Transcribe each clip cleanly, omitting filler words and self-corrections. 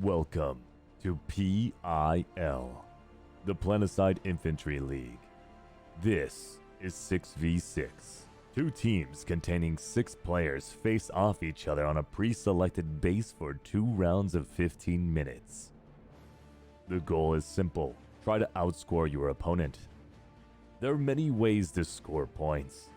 Welcome to PIL, the Planetside Infantry League. This is 6v6. Two teams containing 6 players face off each other on a pre-selected base for 2 rounds of 15 minutes. The goal is simple: try to outscore your opponent. There are many ways to score points.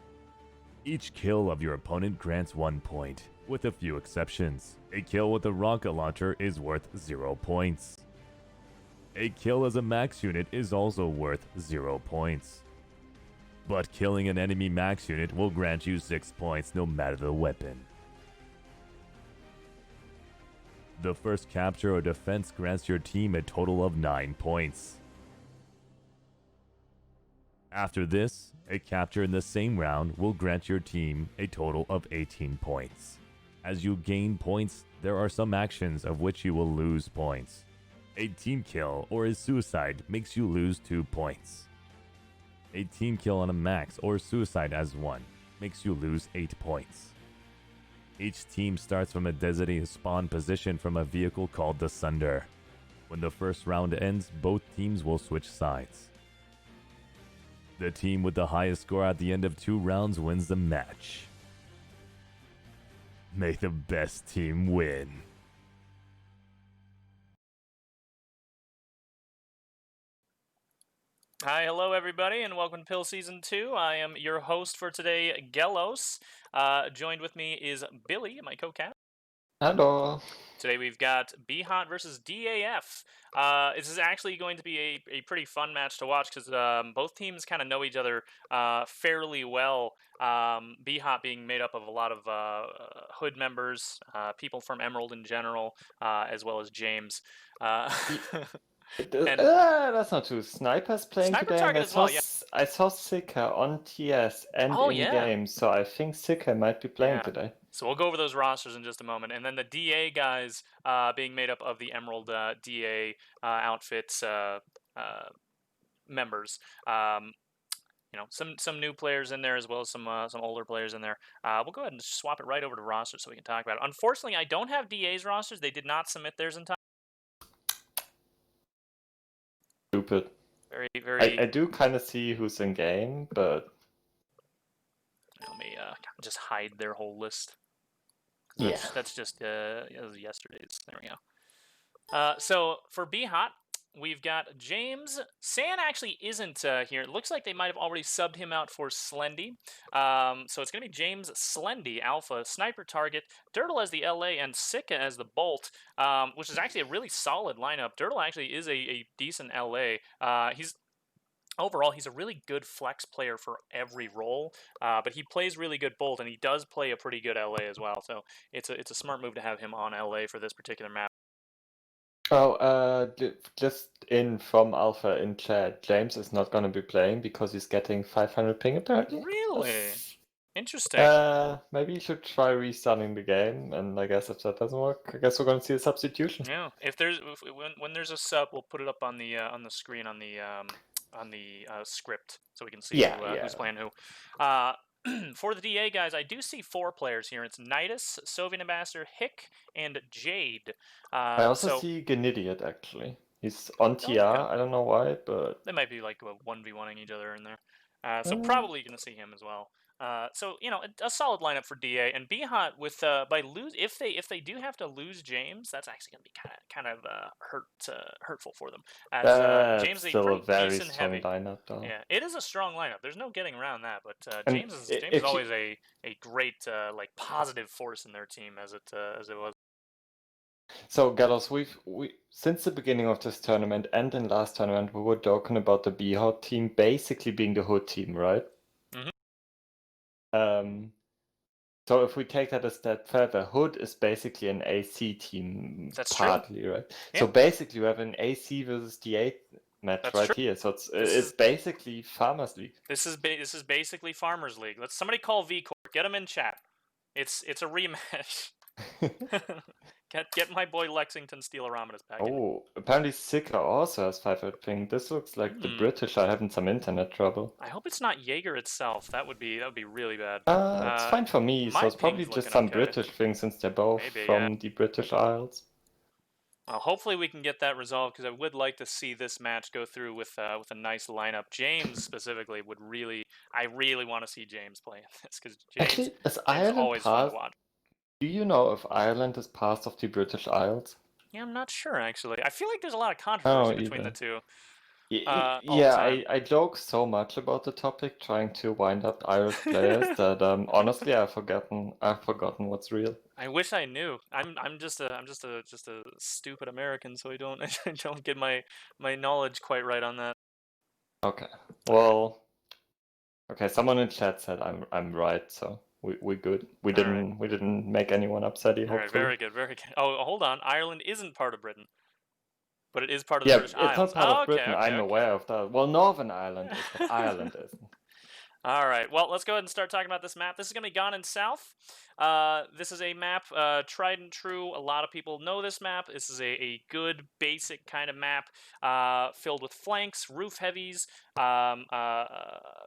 Each kill of your opponent grants 1 point, with a few exceptions. A kill with a rocket launcher is worth 0 points. A kill as a max unit is also worth 0 points. But killing an enemy max unit will grant you 6 points no matter the weapon. The first capture or defense grants your team a total of 9 points. After this, a capture in the same round will grant your team a total of 18 points. As you gain points, there are some actions of which you will lose points. A team kill or a suicide makes you lose 2 points. A team kill on a max or suicide as 1 makes you lose 8 points. Each team starts from a designated spawn position from a vehicle called the Sunder. When the first round ends, both teams will switch sides. The team with the highest score at the end of 2 rounds wins the match. May the best team win. Hi, hello everybody, and welcome to PIL Season 2. I am your host for today, Gelos. Joined with me is Billy, my co-cast. Hello. Today we've got BHOT versus DAF. This is actually going to be a pretty fun match to watch because both teams kind of know each other fairly well. BHOT being made up of a lot of Hood members, people from Emerald in general, as well as James. That's not true. Sniper's playing Sniper today, Target and as well, yeah. I saw Sika on TS and Oh, in yeah. game, so I think Sika might be playing today. So we'll go over those rosters in just a moment, and then the DA guys being made up of the Emerald DA outfits members. Some new players in there as well as some older players in there. We'll go ahead and swap it right over to rosters so we can talk about it. Unfortunately, I don't have DA's rosters. They did not submit theirs in time. Stupid. Very. I do kind of see who's in game, but Let me just hide their whole list. Yeah. That's just yesterday's. There we go. So for BHOT, we've got James. San actually isn't here. It looks like they might have already subbed him out for Slendy. So it's going to be James, Slendy, Alpha, Sniper Target, Dirtle as the LA, and Sika as the Bolt, which is actually a really solid lineup. Dirtle actually is a decent LA. Overall, he's a really good flex player for every role, but he plays really good Bolt, and he does play a pretty good LA as well. So it's a smart move to have him on LA for this particular map. Oh, just in from Alpha in chat, James is not going to be playing because he's getting 500 ping apparently. Really? Interesting. Maybe you should try restarting the game, and I guess if that doesn't work, I guess we're going to see a substitution. Yeah. When there's a sub, we'll put it up on the screen on the script so we can see who's playing who. For the DA guys, I do see 4 players here. It's Nidus, Soviet Ambassador, Hick, and Jade. I also see Gnidiot actually. He's on TR. Okay. I don't know why, but they might be like 1v1ing each other in there. So probably gonna see him as well. So a solid lineup for DA and BHOT with if they do have to lose James, that's actually gonna be kind of hurtful for them. As James is still a very decent strong heavy lineup though. Yeah, it is a strong lineup. There's no getting around that. But James is always a great positive force in their team as it was. So Galos, we since the beginning of this tournament and in last tournament, we were talking about the BHOT team basically being the Hood team, right? Mm-hmm. So if we take that a step further, Hood is basically an AC team. That's partly, true. Right? Yeah. So basically, we have an AC versus DA match here. So it's basically Farmers League. This is basically Farmers League. Somebody call VCorp. Get him in chat. It's a rematch. Get my boy Lexington Steeloramidas back. Oh, apparently Sika also has 500 ping. This looks like the British are having some internet trouble. I hope it's not Jaeger itself. That would be really bad. It's fine for me. So it's probably just some British thing since they're both from the British Isles. Hopefully we can get that resolved because I would like to see this match go through with a nice lineup. James specifically I really want to see James play in this because James is always fun to watch. Do you know if Ireland is part of the British Isles? Yeah, I'm not sure actually. I feel like there's a lot of controversy between the two. I joke so much about the topic, trying to wind up Irish players that honestly I've forgotten what's real. I wish I knew. I'm just a stupid American, so I don't get my knowledge quite right on that. Okay. Well, okay. Someone in chat said I'm right, so we're good. We didn't make anyone upset. Hopefully. All right, very good, very good. Oh, hold on. Ireland isn't part of Britain. But it is part of the British Isles. Yeah, it's not part of Britain. I'm aware of that. Well, Northern Ireland is, but Ireland isn't. All right. Well, let's go ahead and start talking about this map. This is going to be Gone in South. This is a map, tried and true. A lot of people know this map. This is a good, basic kind of map filled with flanks, roof heavies,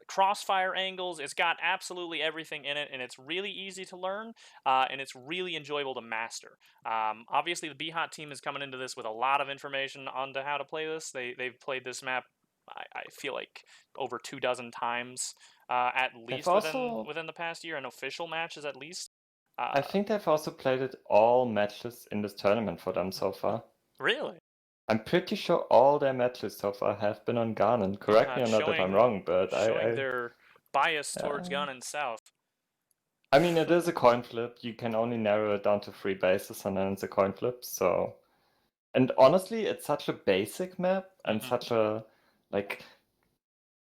crossfire angles. It's got absolutely everything in it, and it's really easy to learn, and it's really enjoyable to master. Obviously, the BHOT team is coming into this with a lot of information on how to play this. They've played this map, I feel like, over 24 times. At least within the past year, and official matches at least. I think they've also played it all matches in this tournament for them so far. Really? I'm pretty sure all their matches so far have been on Garnen. Correct me or not if I'm wrong, but showing their bias towards Garnen South. I mean, it is a coin flip. You can only narrow it down to 3 bases, and then it's a coin flip. So, and honestly, it's such a basic map and such a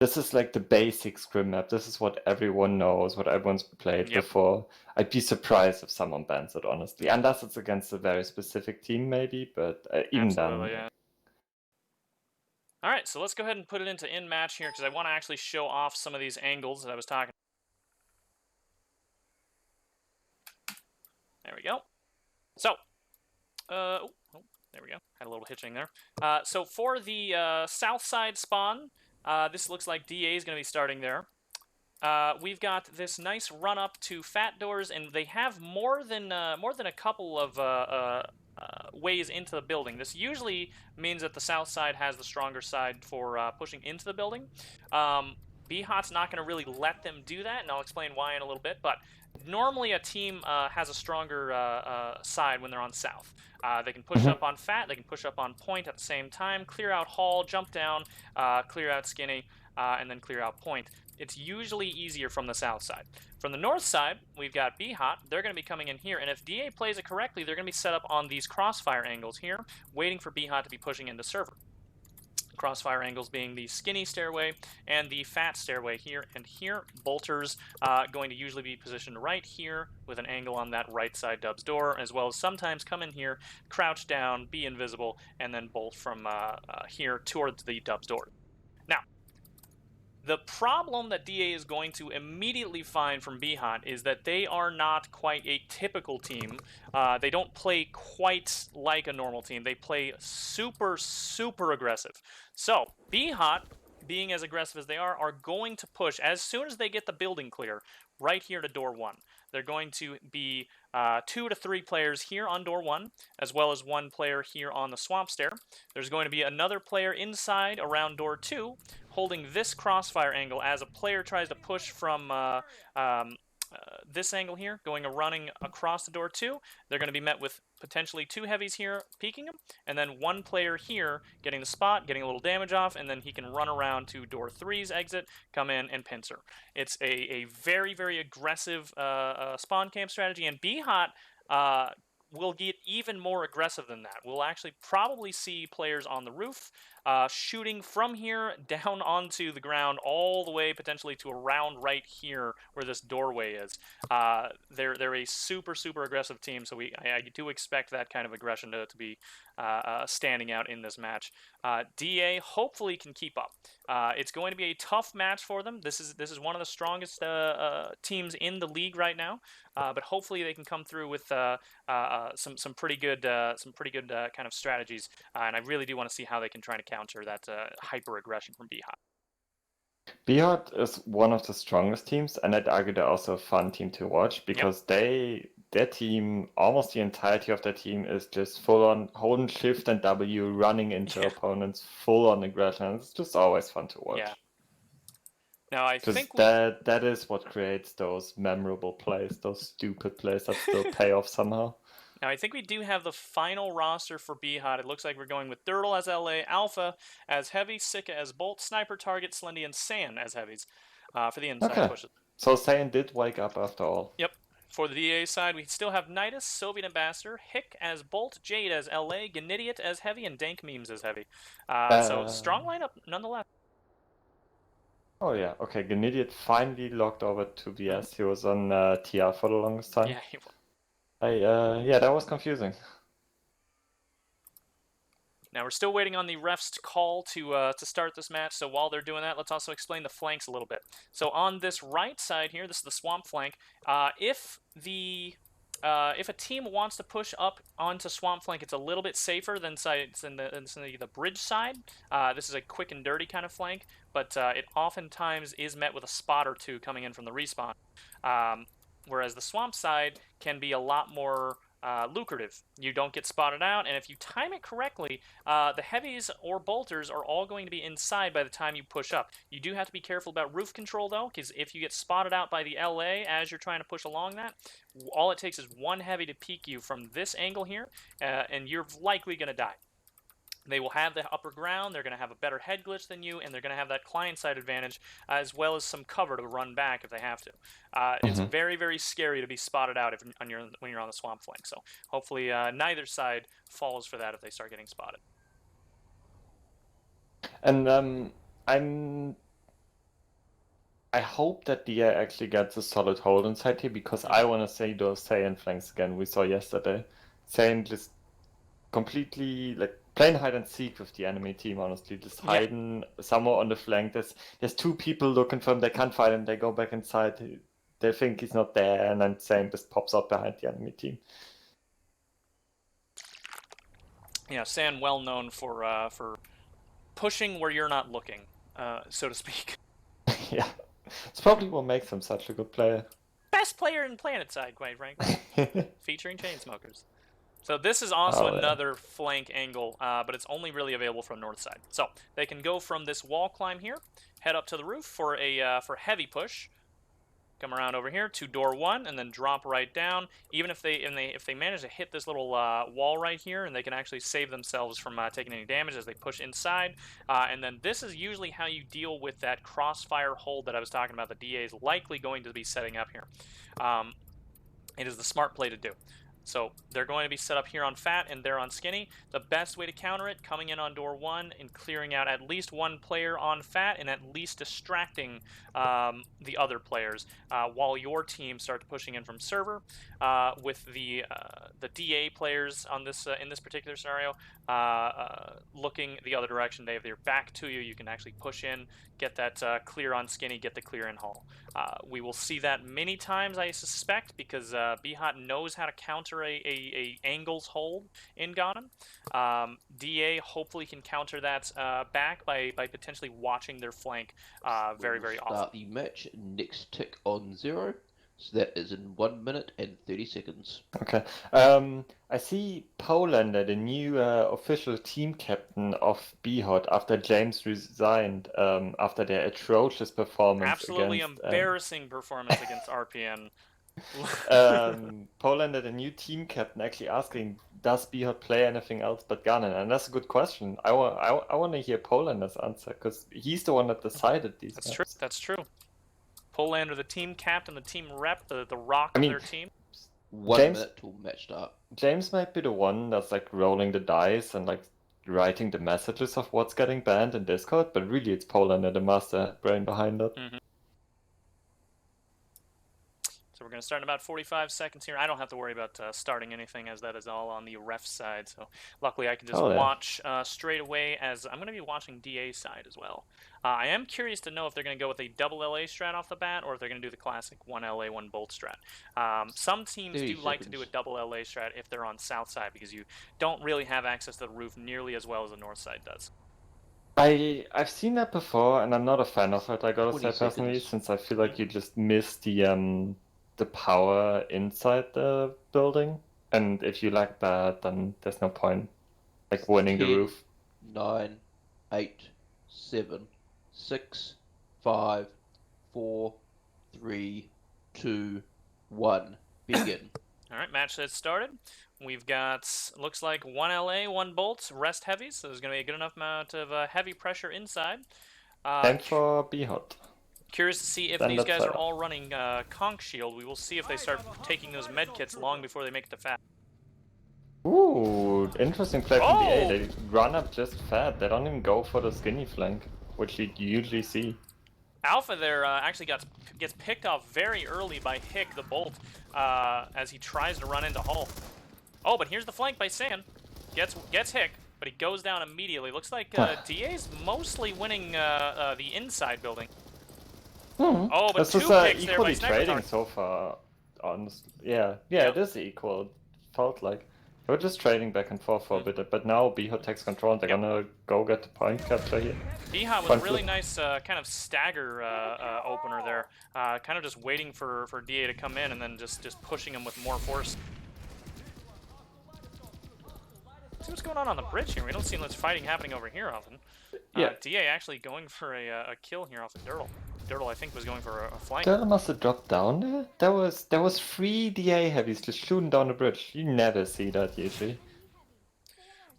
This is like the basic scrim map. This is what everyone knows, what everyone's played before. I'd be surprised if someone bans it, honestly. Unless it's against a very specific team, maybe, but even then. Yeah. All right, so let's go ahead and put it into in-match here, because I want to actually show off some of these angles that I was talking about. There we go. So, there we go. Had a little hitching there. So for the south side spawn, this looks like DA is going to be starting there. We've got this nice run up to fat doors, and they have more than a couple of ways into the building. This usually means that the south side has the stronger side for pushing into the building. BHOT's not going to really let them do that, and I'll explain why in a little bit. But normally a team has a stronger side when they're on south. They can push up on fat, they can push up on point at the same time, clear out hall, jump down, clear out skinny, and then clear out point. It's usually easier from the south side. From the north side, we've got BHOT. They're going to be coming in here, and if DA plays it correctly, they're going to be set up on these crossfire angles here, waiting for BHOT to be pushing into server. Crossfire angles being the skinny stairway and the fat stairway here and here. Bolters going to usually be positioned right here with an angle on that right side dubs door, as well as sometimes come in here, crouch down, be invisible, and then bolt from here towards the dubs door. Now, the problem that DA is going to immediately find from BHOT is that they are not quite a typical team. They don't play quite like a normal team. They play super, super aggressive. So, BHOT, being as aggressive as they are going to push, as soon as they get the building clear, right here to door 1. They're going to be 2 to 3 players here on door 1, as well as 1 player here on the swamp stair. There's going to be another player inside around door 2, holding this crossfire angle as a player tries to push from this angle here, running across the door 2. They're going to be met with potentially 2 heavies here peeking them, and then 1 player here getting the spot, getting a little damage off, and then he can run around to door 3's exit, come in, and pincer. It's a very, very aggressive spawn camp strategy, and BHOT will get even more aggressive than that. We'll actually probably see players on the roof shooting from here down onto the ground all the way potentially to around right here where this doorway is. They're a super, super aggressive team, so I do expect that kind of aggression to be standing out in this match. DA hopefully can keep up. It's going to be a tough match for them. This is one of the strongest teams in the league right now, but hopefully they can come through with some pretty good kind of strategies, and I really do want to see how they can try to counter that hyper aggression from BHOT. BHOT is one of the strongest teams, and I'd argue they're also a fun team to watch because they their team, almost the entirety of their team is just full on holding shift and W, running into opponents, full on aggression. It's just always fun to watch. Yeah. Now I think that is what creates those memorable plays, those stupid plays that still pay off somehow. Now I think we do have the final roster for BHOT. It looks like we're going with Dirtle as LA, Alpha as Heavy, Sika as Bolt, Sniper, Target, Slendy, and San as Heavies for the inside pushes. So San did wake up after all. Yep. For the DA side, we still have Nidus, Soviet Ambassador, Hick as Bolt, Jade as LA, Gnidiot as Heavy, and Dank Memes as Heavy. So strong lineup nonetheless. Oh yeah, okay. Gnidiot finally logged over to BS. He was on TR for the longest time. Yeah, he was. Yeah, that was confusing. Now we're still waiting on the refs call to start this match. So while they're doing that, let's also explain the flanks a little bit. So on this right side here, this is the swamp flank. If a team wants to push up onto swamp flank, it's a little bit safer than the bridge side. This is a quick and dirty kind of flank, but it oftentimes is met with a spot or two coming in from the respawn. Whereas the swamp side can be a lot more lucrative. You don't get spotted out, and if you time it correctly, the heavies or bolters are all going to be inside by the time you push up. You do have to be careful about roof control, though, because if you get spotted out by the LA as you're trying to push along that, all it takes is one heavy to peek you from this angle here, and you're likely going to die. They will have the upper ground, they're going to have a better head glitch than you, and they're going to have that client-side advantage, as well as some cover to run back if they have to. It's very, very scary to be spotted out when you're on the swamp flank, so hopefully neither side falls for that if they start getting spotted. And I hope that DA actually gets a solid hold inside here, because I want to say those Saiyan flanks again we saw yesterday. Saiyan just completely playing hide and seek with the enemy team, honestly, just hiding somewhere on the flank. There's two people looking for him, they can't find him, they go back inside, they think he's not there, and then Sam just pops up behind the enemy team. Yeah, San well known for pushing where you're not looking, so to speak. Yeah, it's probably what makes him such a good player. Best player in PlanetSide, quite frankly. Featuring Chainsmokers. So this is also another flank angle, but it's only really available from north side. So they can go from this wall climb here, head up to the roof for heavy push, come around over here to door 1, and then drop right down. Even if they manage to hit this little wall right here, and they can actually save themselves from taking any damage as they push inside. And then this is usually how you deal with that crossfire hold that I was talking about. The DA is likely going to be setting up here. It is the smart play to do. So they're going to be set up here on fat and they're on skinny. The best way to counter it, coming in on door 1 and clearing out at least one player on fat and at least distracting the other players while your team starts pushing in from server. With the DA players on this in this particular scenario looking the other direction. They have their back to you. You can actually push in, get that clear on skinny, get the clear in haul. We will see that many times, I suspect, because BHOT knows how to counter a angles hold in Ghanem. DA hopefully can counter that back by potentially watching their flank very, very often. Start the match next tick on 0. So that is in 1 minute and 30 seconds. Okay. I see Polander, the new official team captain of BHOT, after James resigned after their atrocious performance. Absolutely embarrassing performance against RPN. Polander, the new team captain, actually asking, does BHOT play anything else but Ghanem? And that's a good question. I want to hear Polander's answer, because he's the one that decided these. That's true. That's true. Polander, the team captain, the team rep, the rock of their team. 1 minute till match start. James might be the one that's rolling the dice and writing the messages of what's getting banned in Discord, but really it's Polander, the master brain behind it. So we're going to start in about 45 seconds here. I don't have to worry about starting anything, as that is all on the ref side. So luckily I can just watch straight away, as I'm going to be watching DA side as well. I am curious to know if they're going to go with a double LA strat off the bat, or if they're going to do the classic 1 LA, 1 Bolt strat. Some teams do like to do a double LA strat if they're on south side, because you don't really have access to the roof nearly as well as the north side does. I've seen that before, and I'm not a fan of it, I gotta say personally, since I feel like you just miss the the power inside the building. And if you lack that, then there's no point like winning the 10, roof. 9, 8, 7, 6, 5, 4, 3, 2, 1. Begin. All right, match set started. We've got, looks like 1 LA, 1 Bolt, rest heavy, so there's going to be a good enough amount of heavy pressure inside. Same for BHOT. Curious to see if Then these that's guys are fair. all running Conch Shield. We will see if they start taking those med kits long before they make it to fat. Ooh, interesting play from Oh! DA. They run up just fat. They don't even go for the skinny flank, which you usually see. Alpha there actually gets picked off very early by Hick, the Bolt, as he tries to run into Hull. Oh, but here's the flank by San. Gets Hick, but he goes down immediately. Looks like DA's mostly winning the inside building. Oh, but This two is picks there by equally Sniper trading Target. so far. Honestly, yeah, Yep. it is equal. It felt like they were just trading back and forth for a bit, but now BHOT takes control and they're gonna go get the point capture here. BHOT with a really nice kind of stagger opener there, kind of just waiting for DA to come in and then just pushing him with more force. See what's going on the bridge here. We don't see much fighting happening over here often. Yeah. DA actually going for a kill here off of Dirtle. Dirtle, I think, was going for a flank. That must have dropped down there. There was 3 DA heavies just shooting down the bridge. You never see that usually.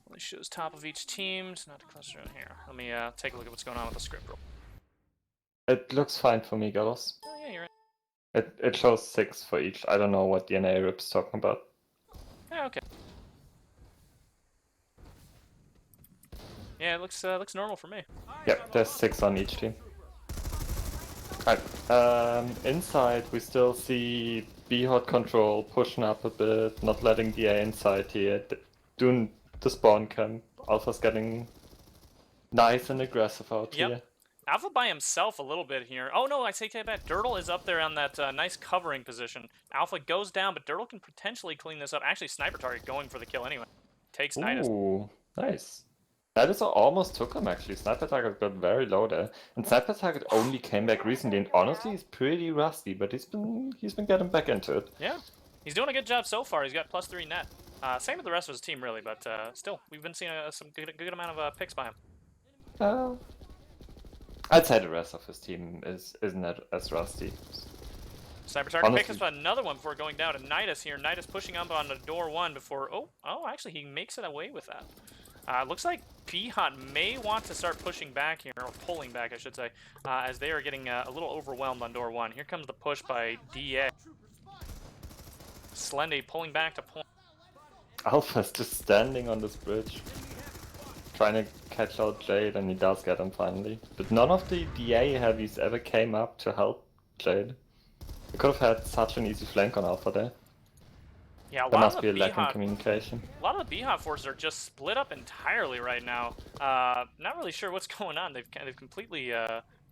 Well, it shows top of each team. It's not to cluster in here. Let me take a look at what's going on with the script roll. It looks fine for me, Galos. Oh yeah, you're right. It shows 6 for each. I don't know what DNA Rip's talking about. Yeah, okay. Yeah, it looks normal for me. Yep, there's 6 on each team. Right. Inside we still see BHOT control pushing up a bit, not letting DA inside here, doing the spawn camp. Alpha's getting nice and aggressive out here. Alpha by himself a little bit here. Oh no, I take that back. Dirtle is up there on that nice covering position. Alpha goes down, but Dirtle can potentially clean this up. Actually, Sniper Target going for the kill anyway. Takes Nidus. Ooh, nice. Nidus almost took him actually. Sniper Target got very low there. And Sniper Target only came back recently, and honestly he's pretty rusty, but he's been getting back into it. Yeah. He's doing a good job so far. He's got +3 net. Same with the rest of his team really, but still, we've been seeing some good amount of picks by him. I'd say the rest of his team isn't as rusty. Sniper Target picks up another one before going down to Nidus here. Nidus pushing up on the door 1 before... Oh, actually, he makes it away with that. Looks like BHOT may want to start pushing back here, or pulling back, I should say, as they are getting a little overwhelmed on door 1. Here comes the push by DA. Slendy pulling back to point. Alpha's just standing on this bridge, trying to catch out Jade, and he does get him finally. But none of the DA heavies ever came up to help Jade. We could have had such an easy flank on Alpha there. Yeah, there must be a lack in communication. A lot of the BHOT forces are just split up entirely right now. Not really sure what's going on. They've completely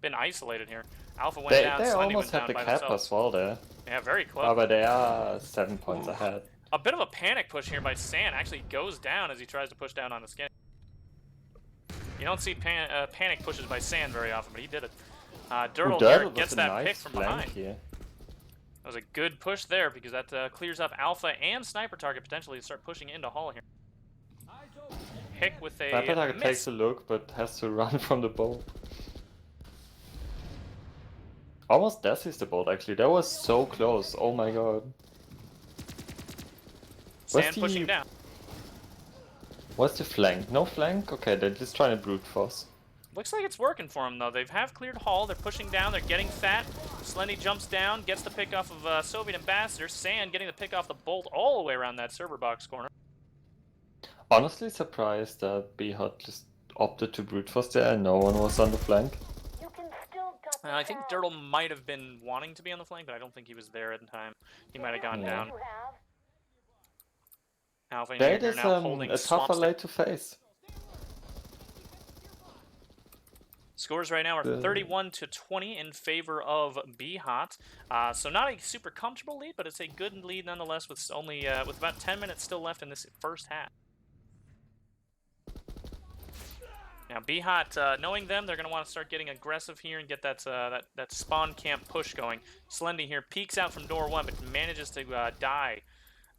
been isolated here. Alpha went down, they Slendy almost went had the down by cap themselves. as well there. Yeah, very close. Oh, but they are 7 points ahead. A bit of a panic push here by San. Actually goes down as he tries to push down on the skin. You don't see panic pushes by San very often, but he did it. Dirtle here gets that pick from behind. Here. That was a good push there because that clears up Alpha and Sniper Target potentially to start pushing into Hull here. Hick with a Sniper Target takes a look, but has to run from the bolt. Almost deaths the bolt actually. That was so close. Oh my god. San pushing down. What's the flank? No flank? Okay, they're just trying to brute force. Looks like it's working for them though. They have cleared Hull. They're pushing down. They're getting fat. Slendy jumps down, gets the pick off of Soviet Ambassador. San getting the pick off the bolt all the way around that server box corner. Honestly surprised that BHOT just opted to brute force there and no one was on the flank. I think Dirtle might have been wanting to be on the flank, but I don't think he was there at the time. He might have gone down. Alpha That here is now holding a tougher Swampstick. late to face. Scores right now are 31-20 in favor of BHOT. So not a super comfortable lead, but it's a good lead nonetheless with only with about 10 minutes still left in this first half. Now BHOT, knowing them, they're going to want to start getting aggressive here and get that that spawn camp push going. Slendy here peeks out from door 1, but manages to die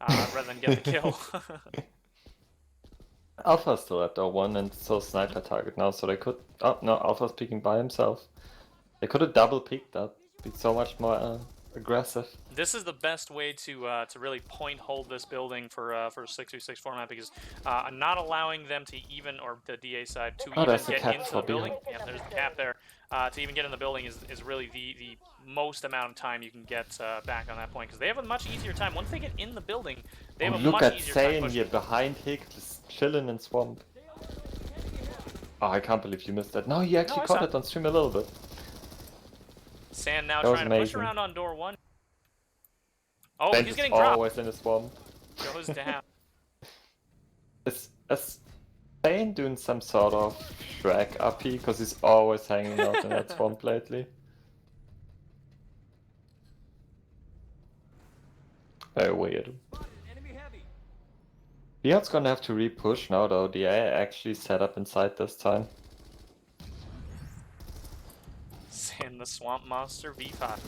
rather than get the kill. Alpha's still at door 1 and so sniper target now, so they could... Oh, no, Alpha's peeking by himself. They could have double peeked that. Be so much more aggressive. This is the best way to really point hold this building for a 6v6 format, because not allowing them to even, or the DA side, to even get into the building. Yeah, there's the cap there. To even get in the building is really the most amount of time you can get back on that point, because they have a much easier time. Once they get in the building, they have a much easier time pushing. Look at Sane here behind Hick, just chilling in swamp. Oh, I can't believe you missed that. No, you actually caught it on stream a little bit. Sand now trying to push around on door 1. Oh, Sand he's getting dropped. Always in the swamp. Goes down. Is Sane doing some sort of Shrek RP? Because he's always hanging out in that swamp lately. Very weird. BHOT's gonna have to re-push now though. The AI actually set up inside this time. Sand the swamp monster VPOT.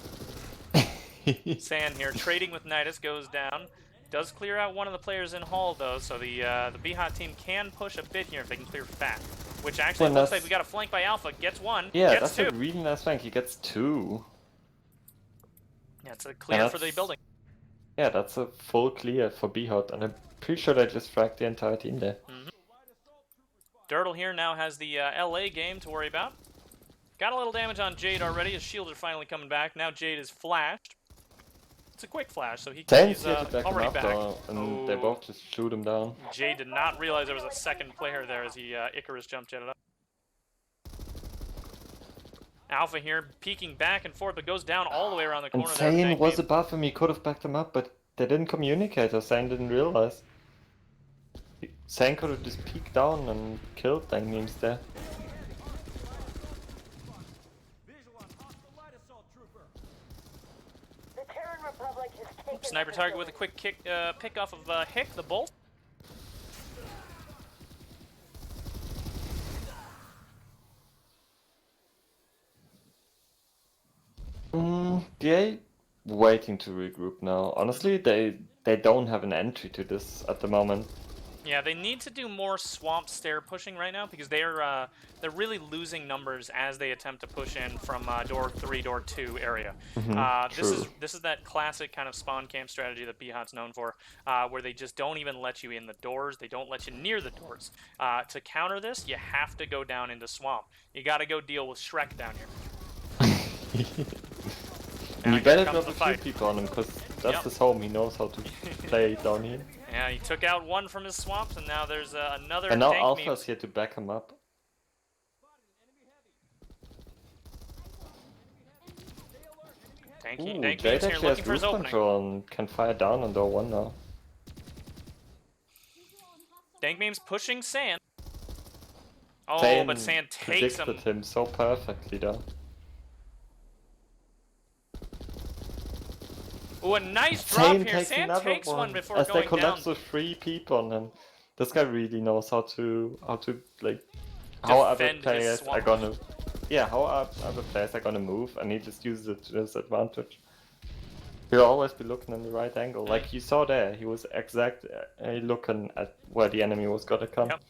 Sand here trading with Nidus goes down. Does clear out one of the players in hall though, so the BHOT team can push a bit here if they can clear fat. Which actually looks like we got a flank by Alpha. Gets one. Yeah, gets that's two. a really nice flank. He gets 2. Yeah, it's a clear for the building. Yeah, that's a full clear for BHOT, and I'm pretty sure they just fragged the entire team there. Dirtle here now has the LA game to worry about. Got a little damage on Jade already. His shields are finally coming back. Now Jade is flashed. It's a quick flash, so he's already back. Though, and they both just shoot him down. Jade did not realize there was a second player there as he Icarus jump jetted up. Alpha here peeking back and forth, but goes down all the way around the corner. And Sane was above him. He could have backed him up, but they didn't communicate, or Sane didn't realize. Sane could have just peeked down and killed Dang Memes there. Sniper target with a quick kick, pick off of Hick, the bolt. DA waiting to regroup now. Honestly, they don't have an entry to this at the moment. Yeah, they need to do more swamp stair pushing right now, because they're really losing numbers as they attempt to push in from door 3, door 2 area. This is that classic kind of spawn camp strategy that BHOT's known for, where they just don't even let you in the doors. They don't let you near the doors. To counter this, you have to go down into swamp. You got to go deal with Shrek down here. You better drop a few people on him, because that's his home. He knows how to play down here. Yeah, he took out one from his swamps, and now there's another. And now Alpha's here to back him up. Dank Jade Memes here actually looking has for his roof opening. control and can fire down on door 1 now. Dank Memes pushing Sand. Oh, Sand but Sand takes him so perfectly though. Oh, a nice drop here. Sand takes one before as going they collapse down. with 3 people, and this guy really knows how to like how other players are gonna move, and he just uses it to his advantage. He'll always be looking in the right angle, like you saw there. He was exactly looking at where the enemy was gonna come. Yep.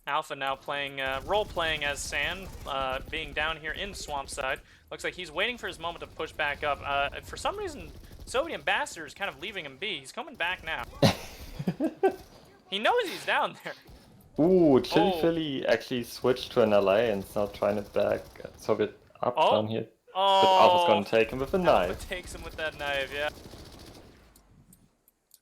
Alpha now playing, role-playing as Sand, being down here in swamp side. Looks like he's waiting for his moment to push back up. For some reason, Soviet Ambassador is kind of leaving him be. He's coming back now. He knows he's down there. Ooh, Chili Philly actually switched to an LA and is now trying to back Soviet up down here. But Alpha's gonna take him with a knife. Alpha takes him with that knife, yeah.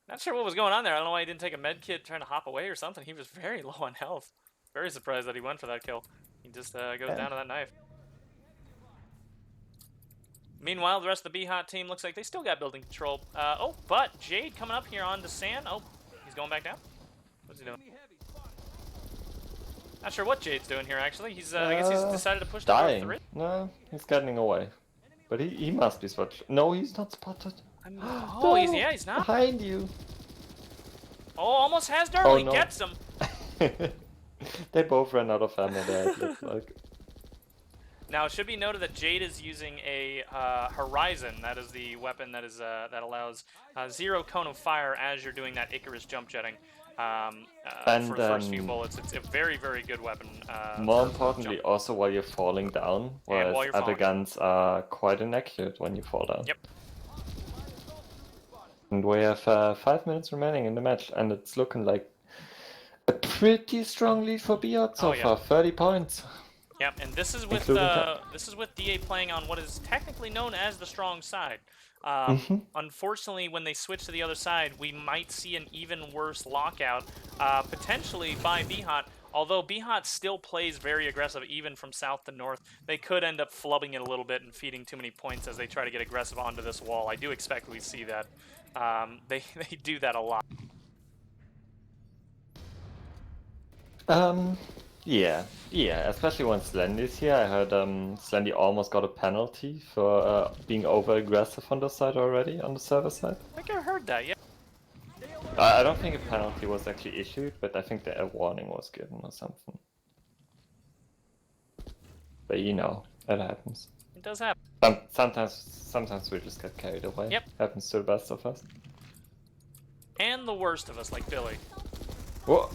Not sure what was going on there. I don't know why he didn't take a med kit trying to hop away or something. He was very low on health. Very surprised that he went for that kill. He just goes down to that knife. Meanwhile, the rest of the BHOT team looks like they still got building control. Oh, but Jade coming up here onto Sand. Oh, he's going back down. What's he doing? Not sure what Jade's doing here, actually. He's, I guess he's decided to push the 3. No, he's getting away. But he must be switched. No, he's not spotted. Oh, he's not. Behind you. Oh, almost has Dirtle. Oh, He no. gets him. They both ran out of ammo there, it looks like. Now, it should be noted that Jade is using a Horizon. That is the weapon that is that allows 0 cone of fire as you're doing that Icarus jump jetting for the first few bullets. It's a very, very good weapon. More importantly, also while you're falling down, whereas while you're other falling. guns are quite inaccurate when you fall down. Yep. And we have 5 minutes remaining in the match, and it's looking like a pretty strong lead for BHOT so far, 30 points. Yep, and this is with DA playing on what is technically known as the strong side. Unfortunately, when they switch to the other side, we might see an even worse lockout, potentially by BHOT. Although BHOT still plays very aggressive, even from south to north, they could end up flubbing it a little bit and feeding too many points as they try to get aggressive onto this wall. I do expect we see that. They do that a lot. Yeah, especially when Slendy's here. I heard Slendy almost got a penalty for being over-aggressive on the side already, on the server side. I think I heard that, yeah. I don't think a penalty was actually issued, but I think a warning was given or something. But you know, that happens. It does happen. Sometimes we just get carried away. Yep. Happens to the best of us. And the worst of us, like Billy. Whoa.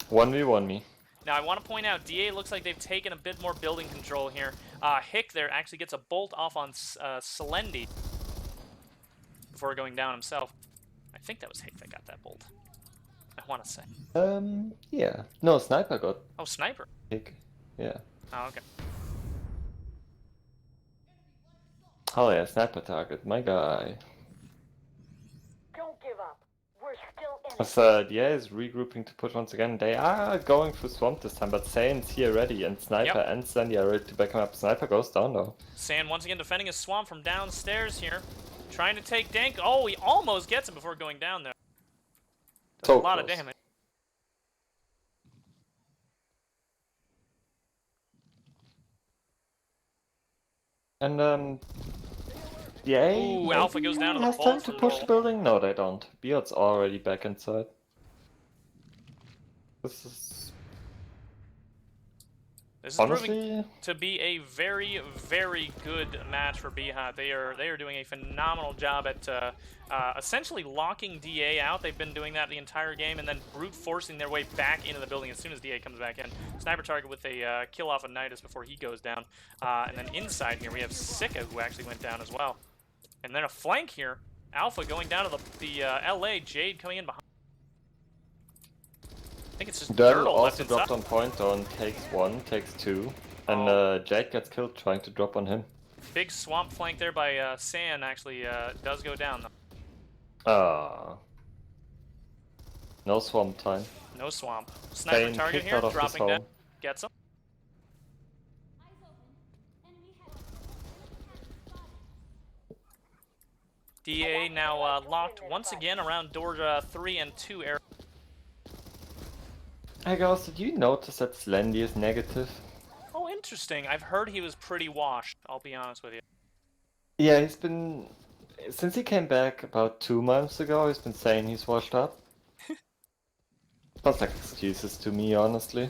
1v1 me. Now, I want to point out, DA looks like they've taken a bit more building control here. Hick there actually gets a bolt off on Slendy before going down himself. I think that was Hick that got that bolt. I want to say. Yeah. No, Sniper got. Oh, Sniper. Hick. Yeah. Oh, okay. Oh yeah, Sniper target, my guy. Don't give up. We're still in it. DA is regrouping to push once again. They are going through Swamp this time, but Sane's here ready, and Sniper and Slendy are ready to back him up. Sniper goes down though. Sand once again defending his Swamp from downstairs here. Trying to take Dank. Oh, he almost gets him before going down there. Does a lot of damage. And DA. Ooh, Alpha goes down to the has time to push the building? No, they don't. BHOT's already back inside. This is honestly proving to be a very, very good match for BHOT. They are doing a phenomenal job at essentially locking DA out. They've been doing that the entire game, and then brute forcing their way back into the building as soon as DA comes back in. Sniper target with a kill off of Nidus before he goes down. And then inside here we have Sika, who actually went down as well. And then a flank here. Alpha going down to the LA. Jade coming in behind. I think it's just Dirtle also dropped on point though and takes 1, takes 2. And Jade gets killed trying to drop on him. Big swamp flank there by San actually does go down though. No swamp time. No swamp. Sniper target here, dropping down. Gets him. DA now locked once again around door 3 and 2 area. Hey guys, did you notice that Slendy is negative? Oh, interesting. I've heard he was pretty washed, I'll be honest with you. Yeah, he's been... Since he came back about 2 months ago, he's been saying he's washed up. Sounds like excuses to me, honestly.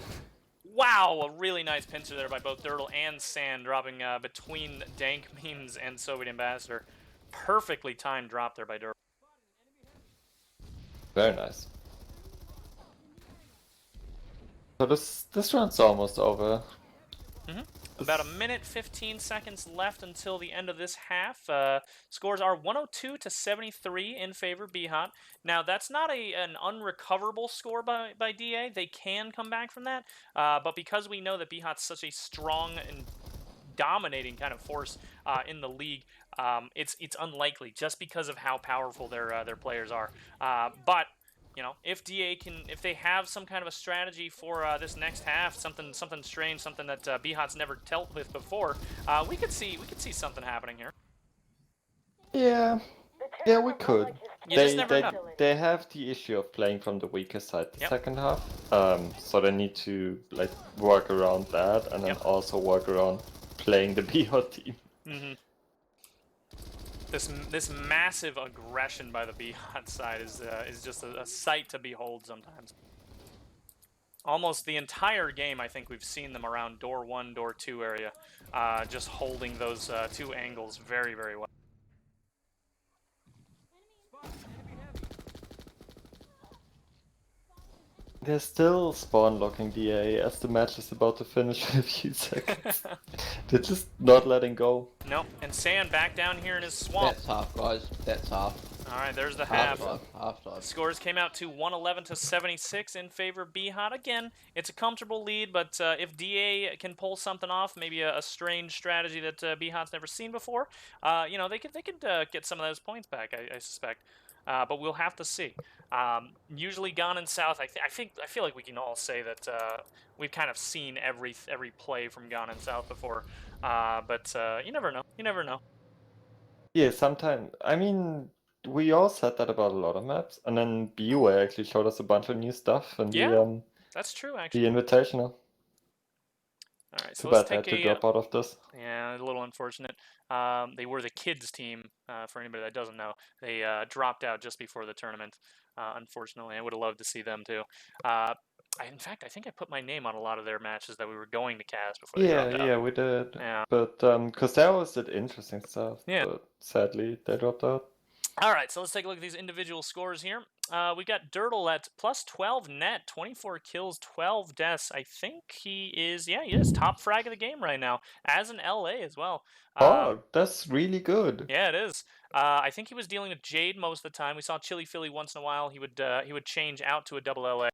Wow, a really nice pincer there by both Dirtle and Sand, dropping between Dank Memes and Soviet Ambassador. Perfectly timed drop there by Dirtle. Very nice. So this round's almost over. About a minute 15 seconds left until the end of this half. Scores are 102 to 73 in favor of BHOT. Now that's not an unrecoverable score by DA. They can come back from that, but because we know that BHOT's such a strong and dominating kind of force in the league, it's unlikely just because of how powerful their players are. But you know, if they have some kind of a strategy for this next half, something strange, something that BHOT's never dealt with before, we could see something happening here. Yeah, we could. You just never know. They have the issue of playing from the weaker side the second half, so they need to like work around that, and then also work around playing the BHOT team. This massive aggression by the BHOT side is just a sight to behold sometimes. Almost the entire game, I think we've seen them around door 1, door 2 area, just holding those 2 angles very, very well. They're still spawn locking DA as the match is about to finish in a few seconds. They're just not letting go. Nope, and Sand back down here in his swamp. That's half, guys. That's half. Alright, there's the half. Half time. Scores came out to 111 to 76 in favor of BHOT. Again, it's a comfortable lead, but if DA can pull something off, maybe a strange strategy that BHOT's never seen before, you know, they could get some of those points back, I suspect. But we'll have to see. Usually Gone in South, I feel like we can all say that we've kind of seen every play from Gone in South before. But you never know. You never know. Yeah, sometimes. I mean, we all said that about a lot of maps, and then BUA actually showed us a bunch of new stuff and that's true actually. the Invitational. All right, so Too let's bad take they had to drop out of this. Yeah, a little unfortunate. They were the kids team, for anybody that doesn't know. They dropped out just before the tournament, unfortunately. I would have loved to see them too. In fact, I think I put my name on a lot of their matches that we were going to cast before they dropped out. Yeah, we did. Yeah. But because that was the interesting stuff. Yeah. But sadly, they dropped out. All right, so let's take a look at these individual scores here. We've got Dirtle at plus 12 net, 24 kills, 12 deaths. I think he is top frag of the game right now, as in LA as well. Oh, that's really good. Yeah, it is. I think he was dealing with Jade most of the time. We saw Chili Philly once in a while. He would change out to a double LA.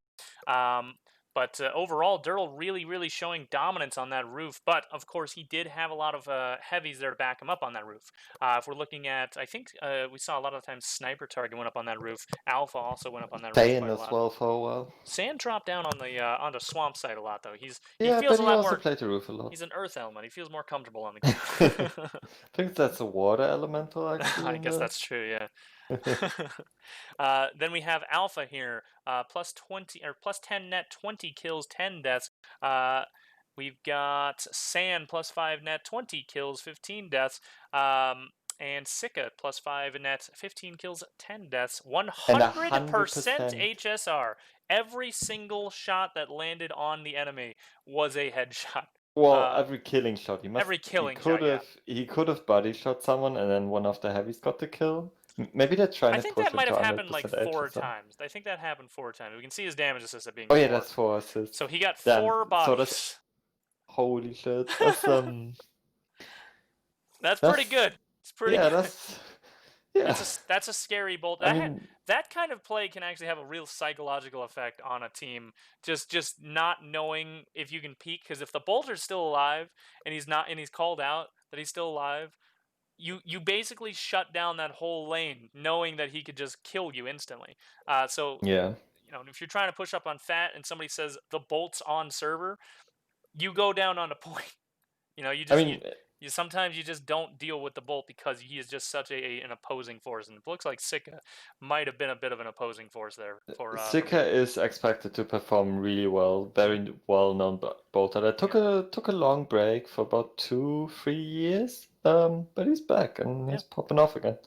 But overall, Dirtle really showing dominance on that roof. But, of course, he did have a lot of heavies there to back him up on that roof. If we're looking at, I think we saw a lot of times Sniper Target went up on that roof. Alpha also went up on that roof Staying quite a as lot. well for a while. Sand dropped down on the Swamp side a lot, though. He Yeah, feels but a he lot also more. played the roof a lot. He's an Earth element. He feels more comfortable on the game. I think that's a water elemental, actually. I guess that's true, yeah. Then we have Alpha here, plus 20 or plus 10 net, 20 kills, 10 deaths. We've got Sand plus 5 net, 20 kills, 15 deaths. And Sika plus 5 net, 15 kills, 10 deaths. 100% HSR. Every single shot that landed on the enemy was a headshot. Well, every killing shot. He could have body shot someone, and then one of the heavies got the kill. Maybe they're trying to push it to 100% I think that might have happened like 4 times. I think that happened 4 times. We can see his damage assist being 4. Oh yeah, that's 4 assists. So he got 4 bodies. So that's... Holy shit. That's that's pretty good. It's pretty good. That's a scary bolt. That kind of play can actually have a real psychological effect on a team. Just not knowing if you can peek, because if the bolter's still alive and he's called out that he's still alive, you basically shut down that whole lane, knowing that he could just kill you instantly. So yeah, you know, if you're trying to push up on Fat and somebody says the bolt's on server, you go down on a point. You know, sometimes you just don't deal with the bolt because he is just such an opposing force, and it looks like Sika might have been a bit of an opposing force there. Sika is expected to perform really well, very well-known bolter. That took a long break for about 2-3 years, but he's back and he's popping off again.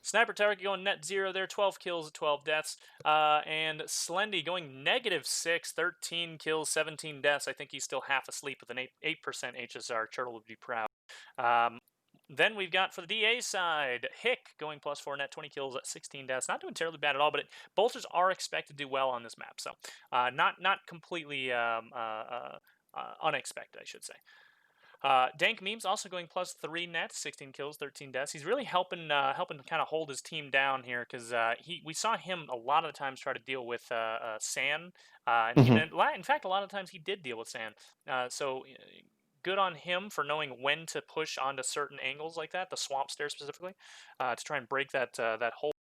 Sniper Target going net 0 there, 12 kills, 12 deaths. And Slendy going -6, 13 kills, 17 deaths. I think he's still half asleep with an 8% HSR. Turtle would be proud. Then we've got for the DA side, Hick going +4 net, 20 kills, 16 deaths. Not doing terribly bad at all, but bolters are expected to do well on this map. So not completely unexpected, I should say. Dank Memes also going +3 net, 16 kills, 13 deaths. He's really helping kind of hold his team down here, because we saw him a lot of the times try to deal with San. In fact, a lot of times he did deal with San. So good on him for knowing when to push onto certain angles like that, the swamp stair specifically, to try and break that hole.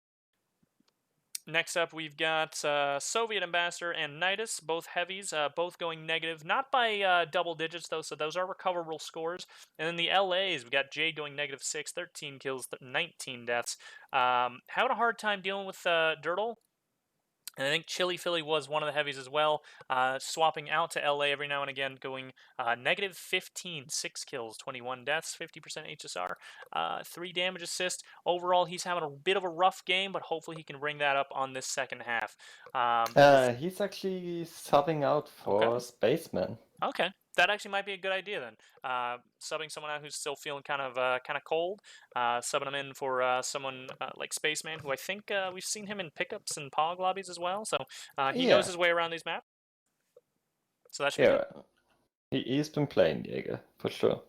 Next up, we've got Soviet Ambassador and Nidus, both heavies, both going negative, not by double digits, though, so those are recoverable scores. And then the LAs, we've got Jade going -6, 13 kills, 19 deaths. Having a hard time dealing with Dirtle. And I think Chili Philly was one of the heavies as well, swapping out to LA every now and again, going negative 15, 6 kills, 21 deaths, 50% HSR, 3 damage assist. Overall, he's having a bit of a rough game, but hopefully he can bring that up on this second half. He's actually subbing out for Spaceman. Okay, that actually might be a good idea then. Subbing someone out who's still feeling kind of cold, subbing him in for someone like Spaceman, who I think we've seen him in pickups and Pog lobbies as well. So he knows his way around these maps. So that should be good. He's been playing Jaeger for sure.